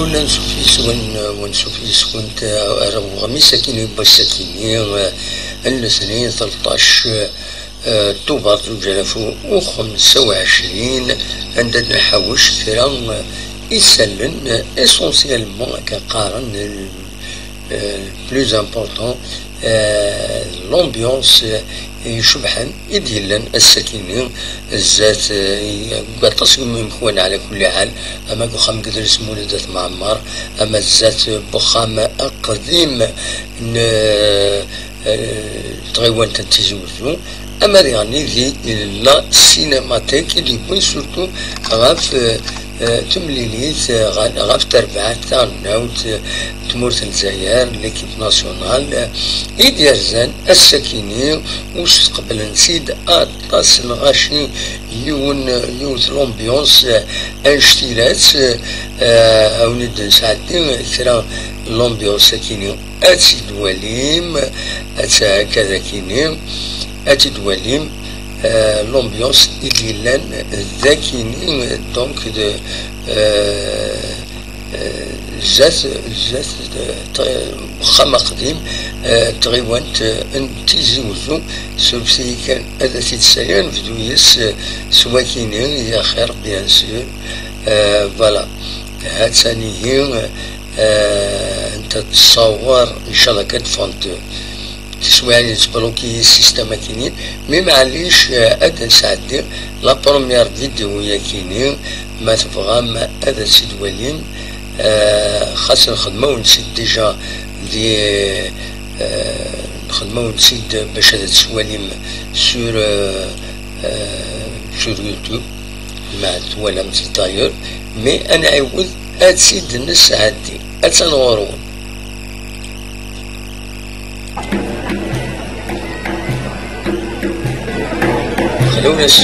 ولا نشوف يسكن رغم ساكنين بالساكنين الاثنين 13 أكتوبر 2025 عندنا نحوش كرا يسلن اسونسيالمون كقارن بلوز امبورطون لومبيونس يشبحن يديلن الساكنين الزات قاتصم مكون على كل حال اما بخام قدر اسمه ولدت معمر اما الزات بخام قديم تغيوان تنتزوزو اما يعني لا سينماتيك اللي يكون سورتو غاف تمليليت غاف تربعات تاعنا تمورت الجزائر ليكيب ناسيونال يديرزان الساكنين وش قبل نسيد اطاس الغاشي يوث لومبيونس انشتيلات او ند ساعتين كرا لومبيونس ساكنين اتي دواليم اتا كذا كينيم اتي دواليم l'ambiance idyllienne ذاكيني دونك جات خما قديم تغيوانت تيزوزو سوبسي كان هذا تيتسايان فيديويس سواكيني يا خير بيان سور فوالا هاد ثانيين انت تصور ان شاء الله كتفونت شويه تبلوكي السيستم كاينين مي معليش هذا نساعد لا بروميير فيديو هي كاينين ما تبغى هذا سيد وليم خاصنا نخدمو ونسيت ديجا دي نخدمو ونسيت باش هذا السواليم سور يوتيوب مع ولا مثل داير مي انا عاود هاد سيد الناس هادي اتنورون خلوناش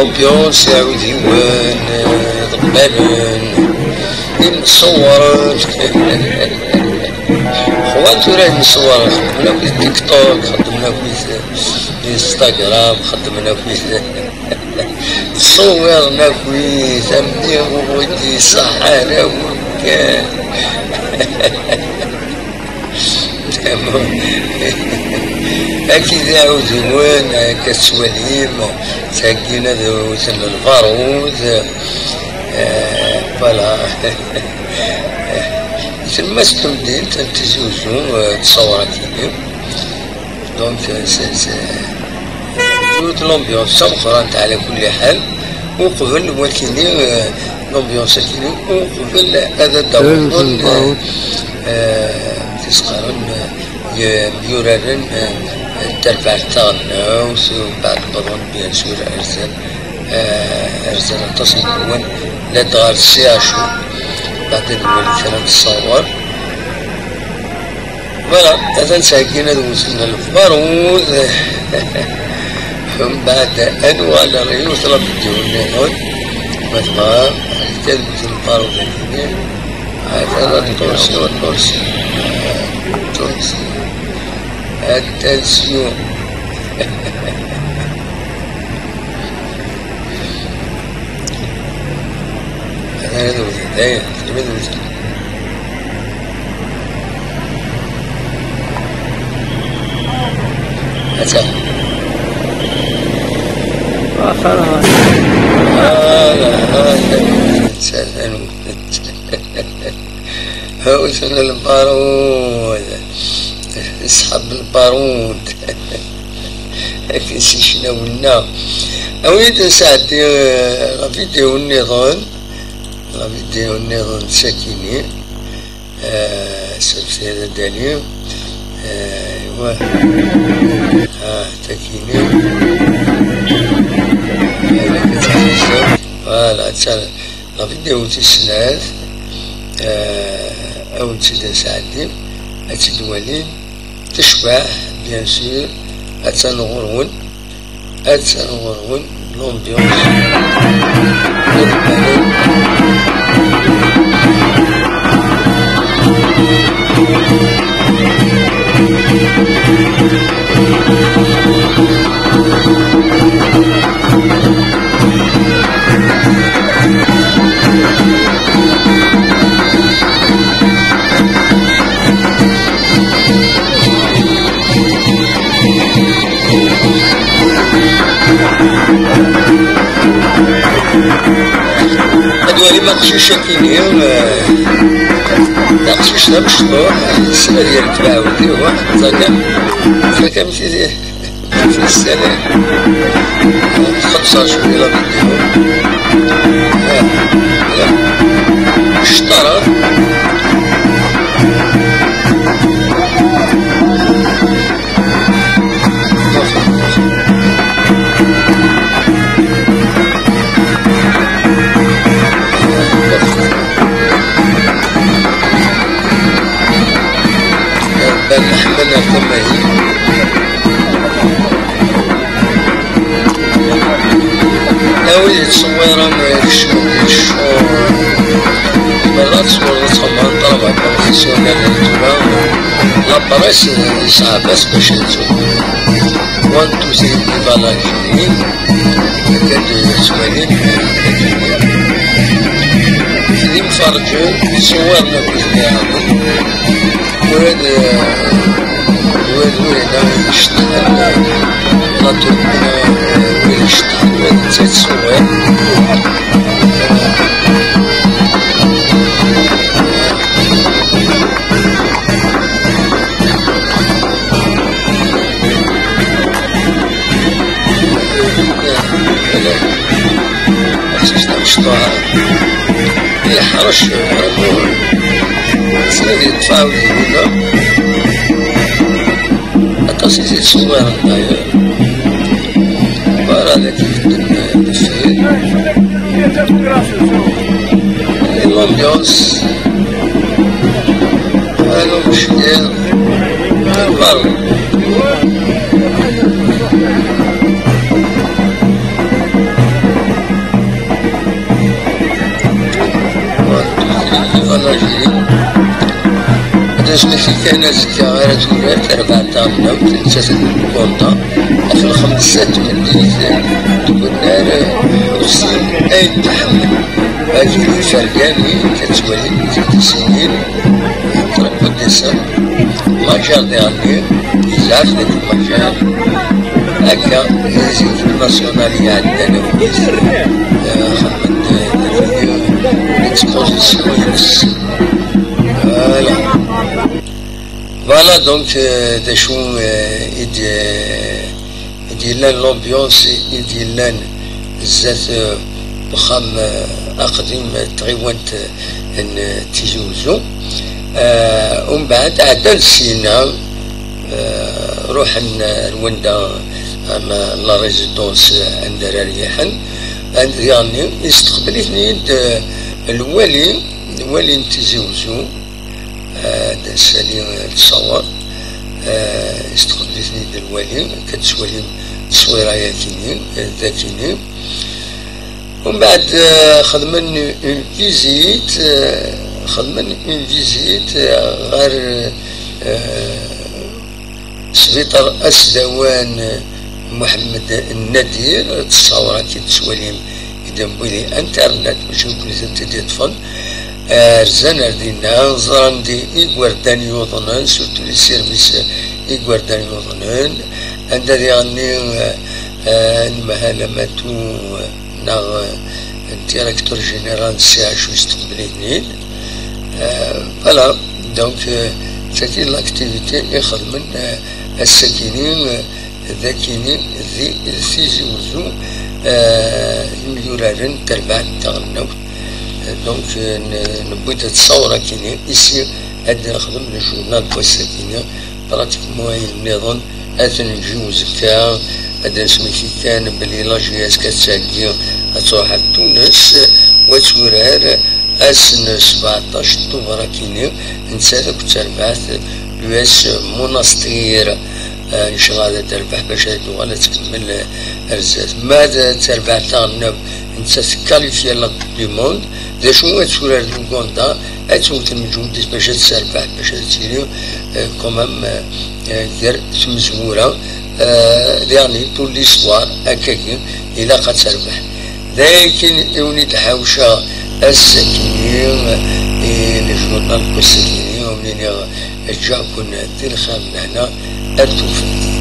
امبيونس يعود يوان ضبالن نصور خواتو راه نصور خدمنا في تيك توك خدمنا في انستغرام خدمنا في صورنا في زمدي ودي صحارى وكان أكيد عودوان كالسواليم ساقينا ذوسن البارود فوالا تما ستمدين تنتزوزو تصورات كينيم دونك جود لومبيونس أخرى على كل حال وقبل ولكن لومبيونس كينيم وقبل هذا الدور تسقرن يورارن التربع تاعنا وبعد بظن بيان سور ارزان تصيبون لا دار السياشو بعد الولي كانت تصور فوالا هذا نساكينا وصلنا للبارود من بعد انواع الريوس راه بديونا هون مثلا كلمة البارود هنا هذا التونسي والتونسي التنسيون هذا البداية هذا وصلنا للبارود اصحاب البارود كنسي شناولنا أويد نساعدي غفيديو النظام ساكيني سبت هذا دليل ايوا تاكيني فوالا لا فيديو تسناث او تسد ساعدي اتدوالين تشبع بيان سور اتنغرون لومبيونس هادوالي ما قشوش كيني لا قشوش لا مشطوح السنة ديالك تعاودي واحد زاكا مشي في السنة خمسة شوية لا فيديو اشترى نحملنا الثمانين أوي تصويرا الشهور مرات صورتهم عن طلبة بروفيسيونيل للتوبا لاباريس يصعب باش ينتو 1 2 3 فوالا جيني كاد سوالين اللي مفرجون صورنا بإذن عامل وهذا وين يشتغل لا تربنا وين يشتغل وين تتصور مشطوعة يحرش سيدي يدفعوا يقولنا التصيص يتصور هنايا بارا هذاك الدفين الأمبيونس هذا مش ديال البر بالنسبة كان زكا غير تولات 4 طامنة و 3 كونطا في الخمسات مدينة تقول نار حسين أين تحمل هذه الفرقاني كتولي 3 سنين ترك الدسم مجال ديالي بزاف ديك المجال هكا زيك الناسيونالية عندنا في مصر خمد اكسبوزيسيون Voilà donc des choses يديرلنا لومبيونس يديرلنا بزاف وخام أقدم تغيوانت تيجوزو ومن بعد عاد نسينا روحنا لوندا لا ريزيدونس عند ريحا عند يعني يستقبلتني الوالي نتيجوزو سالي تصور استقبلتني الوالي كتسوالي تصويرة ياكيني ذاكيني ومن بعد خدمنا اون فيزيت غير سبيطار أسدوان محمد النادير تصورة كي تسوالي يدنبولي انترنت باش نكون زنتي طفل رزان ردينا نظران دي إيقواردان يوضنان سورتو لي سيرفيس إيقواردان يوضنان عند يعني المهالماتو ناغ الديريكتور جينيرال سي اش يستقبليني فوالا دونك تاكي لاكتيفيتي يخدمن الساكنين ذاكينين ذي الفيزيوزو يورارن تربع تغنوت دونك نبوت تصور كيني إسي عندنا نخدم الجورنال بوساكيني براتيكمون النظام أثن نجيو زكا هذا سميتي كان بلي لاجياس كتساقي تروح لتونس وتورار أسن 17 طوبرا كيني نسالك تربعت لواس مناستير إن شاء الله هذا تربح باش تغالى تكمل الرزات ماذا تربح تغنب انت تكاليفيا لا دو موند ذا شنو تورار لوغندا اتموت المجهود باش تربح باش تسيري كومام غير مزمورة يعني طول ليسوار هكاكي إلا قد تربح لكن يولي الحوشة السكينين الجورنال السكينين ومنين جا كنا تلخام هنا التوفيق